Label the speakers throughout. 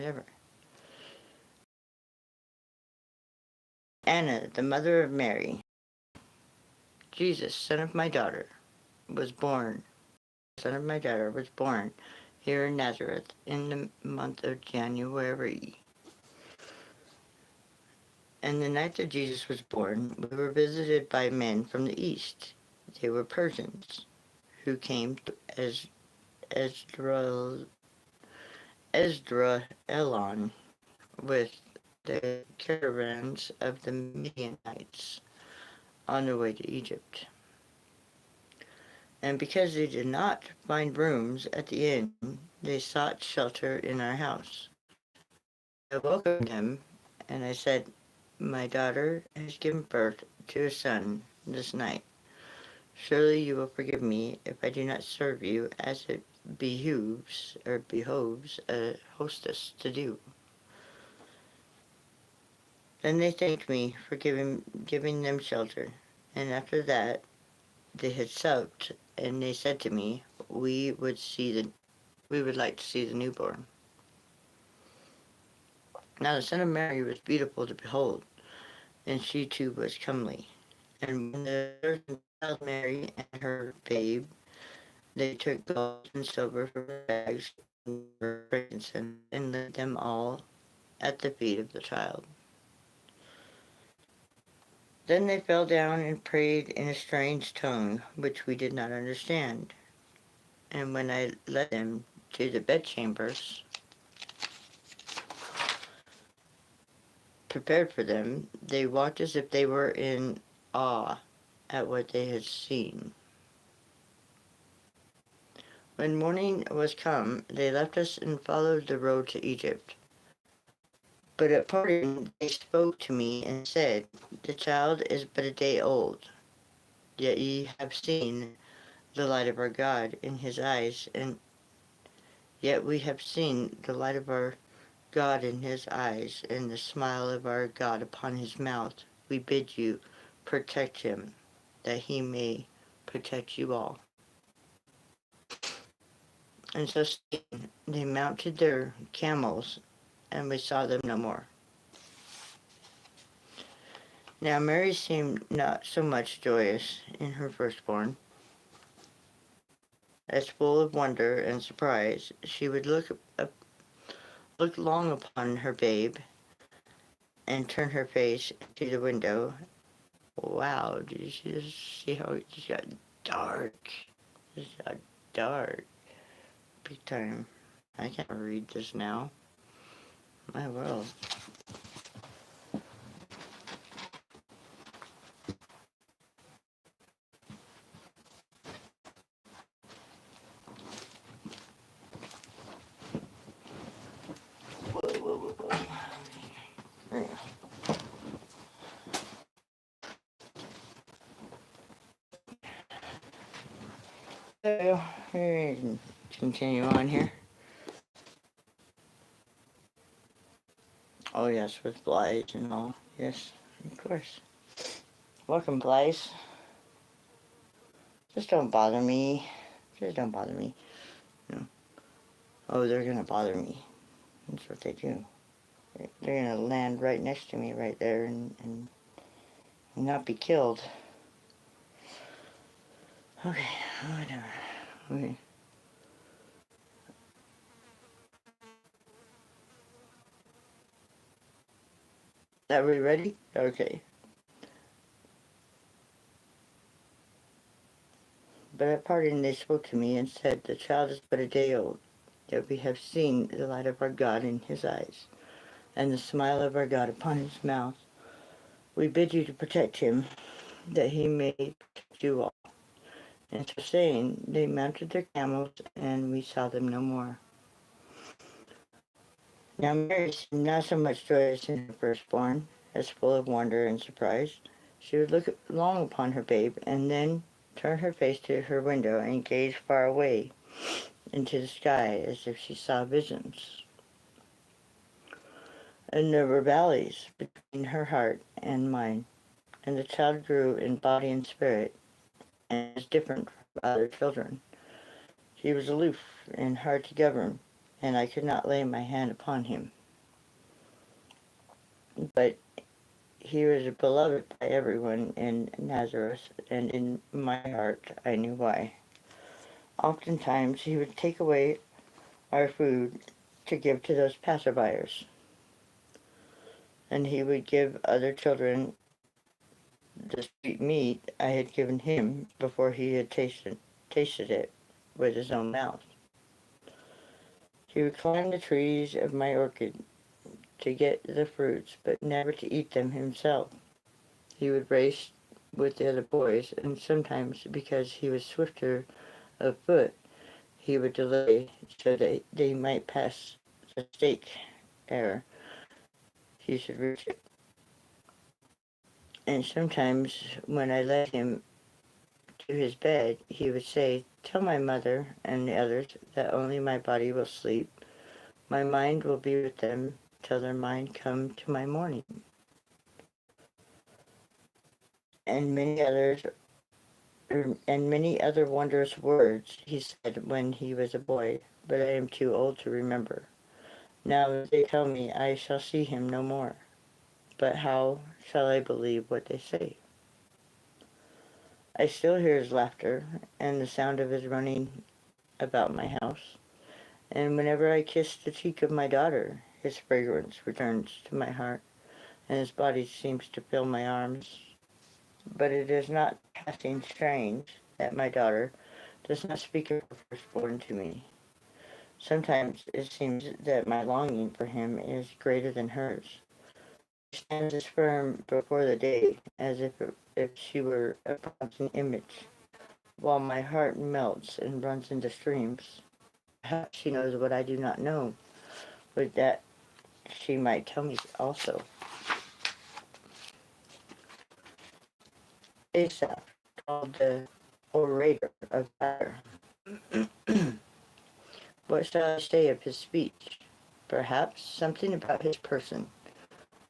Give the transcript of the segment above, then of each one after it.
Speaker 1: whatever. Anna, the mother of Mary, Jesus, son of my daughter, was born. Son of my daughter was born here in Nazareth in the month of January. And the night that Jesus was born, we were visited by men from the east. They were Persians who came to Esdraelon with the caravans of the Midianites on their way to Egypt. And because they did not find rooms at the inn, they sought shelter in our house. I welcomed them, and I said, "My daughter has given birth to a son this night. Surely you will forgive me if I do not serve you as it behoves a hostess to do." Then they thanked me for giving them shelter, and after that they had supped, and they said to me, we would like to see the newborn. Now the son of Mary was beautiful to behold, and she too was comely. And when the virgin child Mary and her babe, they took gold and silver from their bags and frankincense, and laid them all at the feet of the child. Then they fell down and prayed in a strange tongue, which we did not understand. And when I led them to the bedchambers prepared for them, they walked as if they were in awe at what they had seen. When morning was come, they left us and followed the road to Egypt. But at parting they spoke to me and said, "The child is but a day old, yet ye have seen the light of our God in his eyes, and yet we have seen the light of our God in his eyes, and the smile of our God upon his mouth. We bid you protect him, that he may protect you all." And so saying, they mounted their camels, and we saw them no more. Now Mary seemed not so much joyous in her firstborn, as full of wonder and surprise. She would look long upon her babe, and turn her face to the window. Wow, did you just see how it just got dark? It just got dark. Big time. I can't read this now. My world. Whoa. So, continue on here. Oh yes, with Blythe and all. Yes, of course. Welcome, Blythe. Just don't bother me. Just don't bother me. No. Oh, they're gonna bother me. That's what they do. They're gonna land right next to me right there and not be killed. Okay, whatever. Okay. Are we ready? Okay. But at parting they spoke to me and said, "The child is but a day old, yet we have seen the light of our God in his eyes, and the smile of our God upon his mouth. We bid you to protect him, that he may protect you all." And so saying, they mounted their camels, and we saw them no more. Now Mary seemed not so much joyous in her firstborn, as full of wonder and surprise. She would look long upon her babe, and then turn her face to her window and gaze far away into the sky as if she saw visions. And there were valleys between her heart and mine, and the child grew in body and spirit, and was different from other children. He was aloof and hard to govern, and I could not lay my hand upon him. But he was beloved by everyone in Nazareth, and in my heart I knew why. Oftentimes he would take away our food to give to those passerbyers, and he would give other children the sweet meat I had given him before he had tasted it with his own mouth. He would climb the trees of my orchard to get the fruits, but never to eat them himself. He would race with the other boys, and sometimes, because he was swifter of foot, he would delay so that they might pass the stake ere he should reach it. And sometimes, when I led him to his bed, he would say, "Tell my mother and the others that only my body will sleep. My mind will be with them till their mind come to my morning." And many other wondrous words he said when he was a boy, but I am too old to remember. Now they tell me I shall see him no more. But how shall I believe what they say? I still hear his laughter and the sound of his running about my house, and whenever I kiss the cheek of my daughter, his fragrance returns to my heart, and his body seems to fill my arms. But it is not passing strange that my daughter does not speak of her firstborn to me. Sometimes it seems that my longing for him is greater than hers. She stands as firm before the day as if she were a bronze image, while my heart melts and runs into streams. Perhaps she knows what I do not know, but that she might tell me also. Asaph, called the orator of fire. What shall I say of his speech? Perhaps something about his person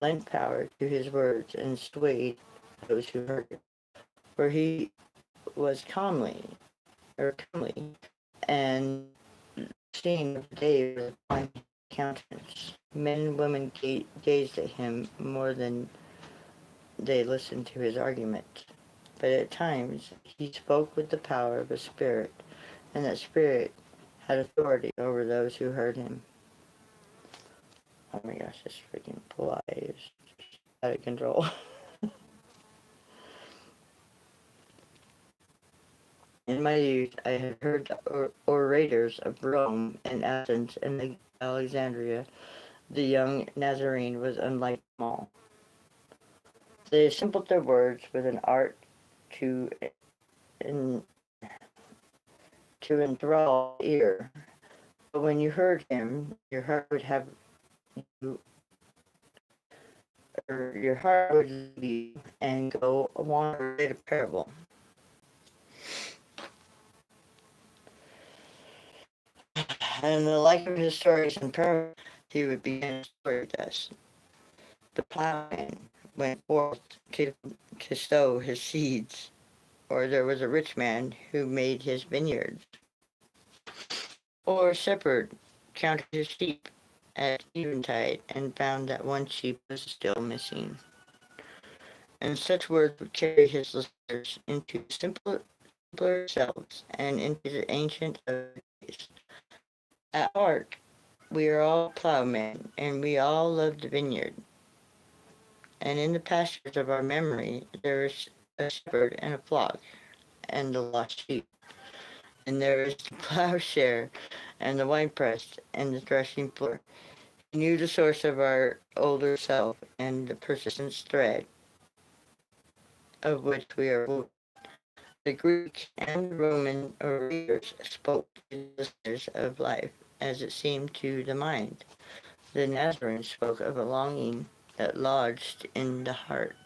Speaker 1: lent power to his words and swayed those who heard it. For he was comely, and seeing of the day with a fine countenance. Men and women gazed at him more than they listened to his argument. But at times he spoke with the power of a spirit, and that spirit had authority over those who heard him. Oh my gosh, this freaking fly is out of control. In my youth, I had heard the orators of Rome and Athens and Alexandria. The young Nazarene was unlike them all. They assembled their words with an art to en- to enthrall the ear. But when you heard him, you, your heart would leave you and go wander a parable. And the like of his stories and parables, he would begin a story with us. The plowman went forth to sow his seeds, or there was a rich man who made his vineyards, or a shepherd counted his sheep at eventide and found that one sheep was still missing. And such words would carry his listeners into simpler selves and into the ancient of days. At heart, we are all plowmen, and we all love the vineyard. And in the pastures of our memory, there is a shepherd and a flock, and the lost sheep. And there is the plowshare, and the winepress, and the threshing floor. He knew the source of our older self, and the persistent thread of which we are woven. The Greek and Roman orators spoke to the listeners of life as it seemed to the mind. The Nazarene spoke of a longing that lodged in the heart.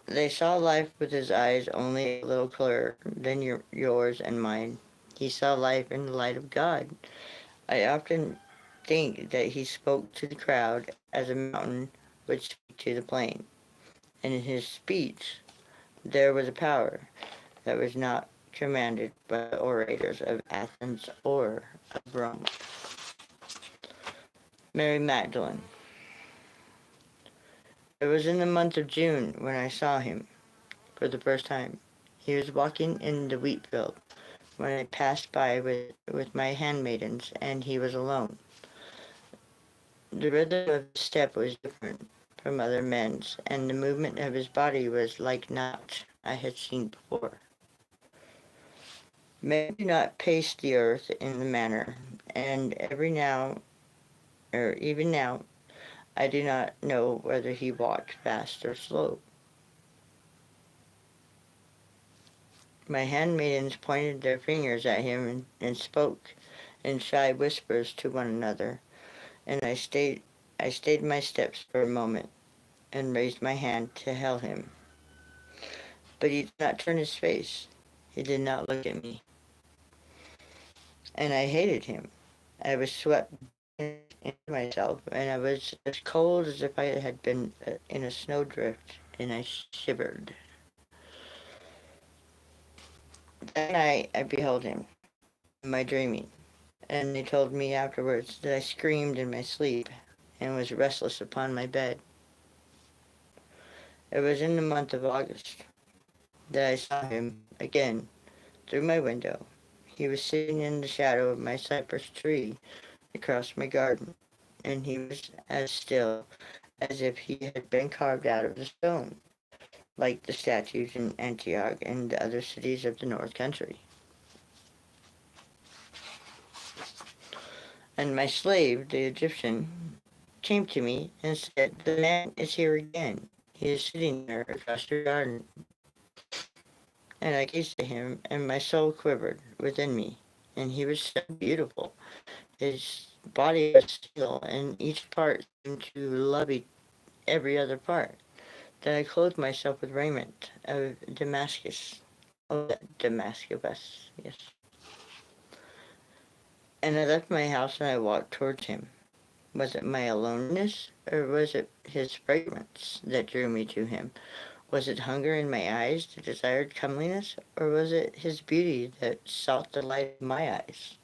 Speaker 1: They saw life with his eyes only a little clearer than yours and mine. He saw life in the light of God. I often think that he spoke to the crowd as a mountain would speak to the plain. And in his speech there was a power that was not commanded by the orators of Athens or of Rome. Mary Magdalene. It was in the month of June when I saw him for the first time. He was walking in the wheat field when I passed by with my handmaidens, and he was alone. The rhythm of his step was different from other men's, and the movement of his body was like naught I had seen before. Men do not pace the earth in the manner, and every now, or even now, I do not know whether he walked fast or slow. My handmaidens pointed their fingers at him and spoke in shy whispers to one another, and I stayed my steps for a moment and raised my hand to hail him. But he did not turn his face. He did not look at me. And I hated him. I was swept into myself, and I was as cold as if I had been in a snowdrift, and I shivered. That night I beheld him in my dreaming, and they told me afterwards that I screamed in my sleep and was restless upon my bed. It was in the month of August that I saw him again through my window. He was sitting in the shadow of my cypress tree across my garden, and he was as still as if he had been carved out of the stone, like the statues in Antioch and the other cities of the North Country. And my slave, the Egyptian, came to me and said, "The man is here again. He is sitting there across your garden." And I gazed at him, and my soul quivered within me. And he was so beautiful. His body was still, and each part seemed to love every other part. Then I clothed myself with raiment of Damascus. Oh, Damascus, yes. And I left my house and I walked towards him. Was it my aloneness, or was it his fragrance that drew me to him? Was it hunger in my eyes that desired comeliness, or was it his beauty that sought the light of my eyes?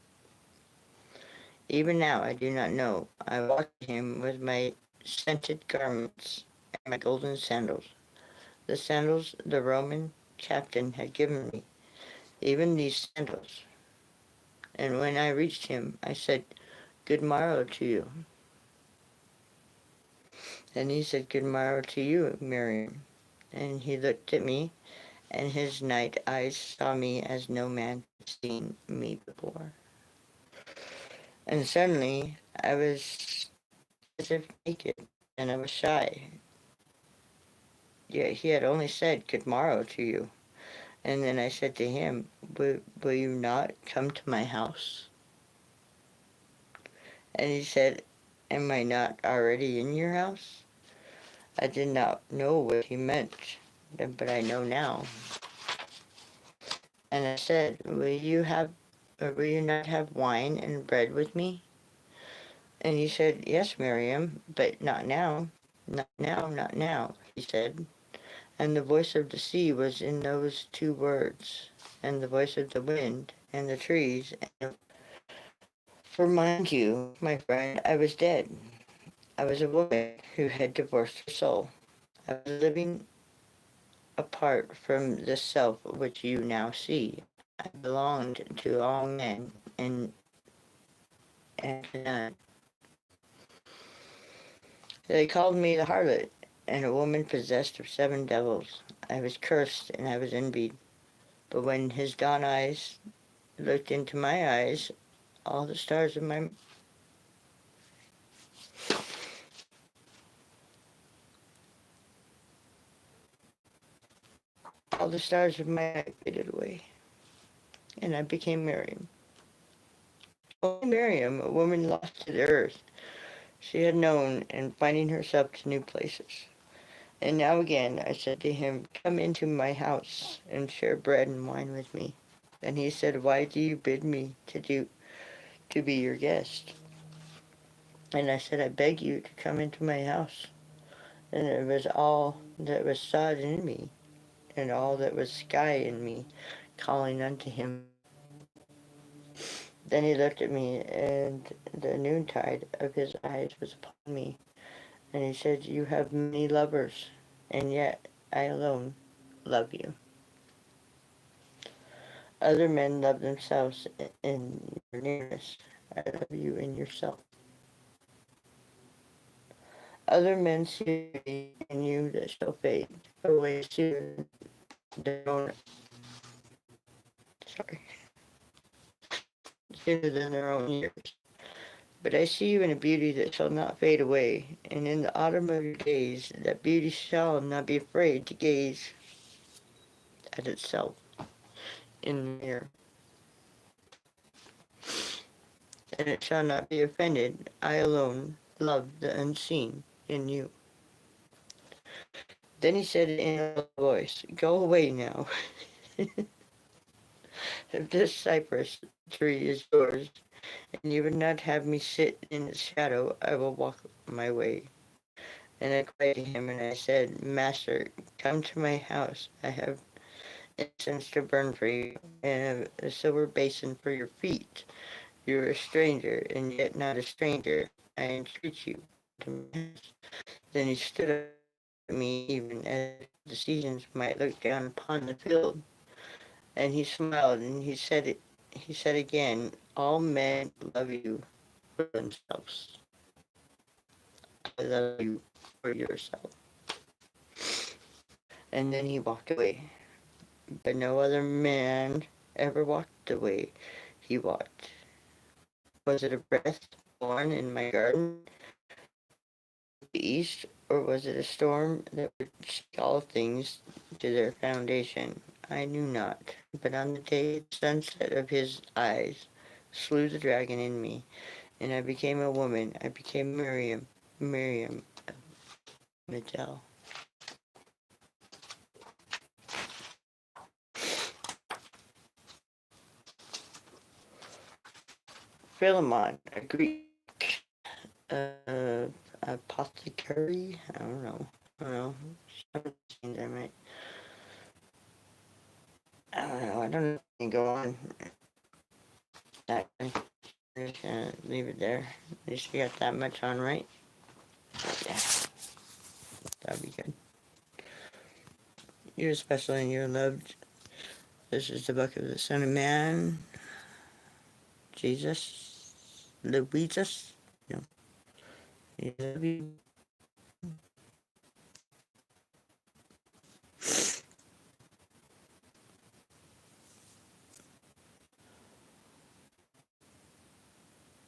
Speaker 1: Even now I do not know. I walked to him with my scented garments and my golden sandals, the sandals the Roman captain had given me, even these sandals. And when I reached him, I said, "Good morrow to you." And he said, "Good morrow to you, Miriam." And he looked at me, and his night eyes saw me as no man had seen me before. And suddenly I was as if naked, and I was shy. Yet he had only said, "Good morrow to you." And then I said to him, will you not come to my house?" And he said, "Am I not already in your house?" I did not know what he meant, but I know now. And I said, will you not have wine and bread with me?" And he said, "Yes, Miriam, but not now. Not now, not now," he said. And the voice of the sea was in those two words, and the voice of the wind and the trees. For mind you, my friend, I was dead. I was a woman who had divorced her soul. I was living apart from the self which you now see. I belonged to all men and to none. They called me the harlot, and a woman possessed of 7 devils. I was cursed and I was envied. But when his dawn eyes looked into my eyes, all the stars of my all the stars of my night faded away, and I became Miriam. Only Miriam, a woman lost to the earth, she had known, and finding herself to new places. And now again I said to him, "Come into my house and share bread and wine with me." And he said, "Why do you bid me to be your guest?" And I said, "I beg you to come into my house." And it was all that was sod in me, and all that was sky in me calling unto him. Then he looked at me, and the noontide of his eyes was upon me, and he said, You have many lovers, and yet I alone love you. Other men love themselves in your nearness. I love you in yourself. Other men see beauty in you that shall fade away sooner than their own, sorry, sooner than their own years. But I see you in a beauty that shall not fade away, and in the autumn of your days that beauty shall not be afraid to gaze at itself in the mirror, and it shall not be offended. I alone love the unseen in you. Then he said in a low voice, Go away now. If this cypress tree is yours, and you would not have me sit in its shadow, I will walk my way. And I cried to him, and I said, Master, come to my house. I have incense to burn for you, and a silver basin for your feet. You are a stranger, and yet not a stranger. I entreat you to my house. Then he stood up at me, even as the seasons might look down upon the field. And he smiled, and he said again, All men love you for themselves. I love you for yourself. And then he walked away. But no other man ever walked the way he walked. Was it a breath born in my garden of the east, or was it a storm that would shake all things to their foundation? I knew not. But on the day the sunset of his eyes slew the dragon in me, and I became a woman. I became Miriam Mitchell. Philemon, a Greek uh, apothecary. I don't know. I don't know. Some things I might. I don't know. I don't know. You go on. That I'm just gonna leave it there. At least we got that much on, right? Yeah, that'd be good. You're special and you're loved. This is the book of the Son of Man, Jesus, Louisus. No, I love you.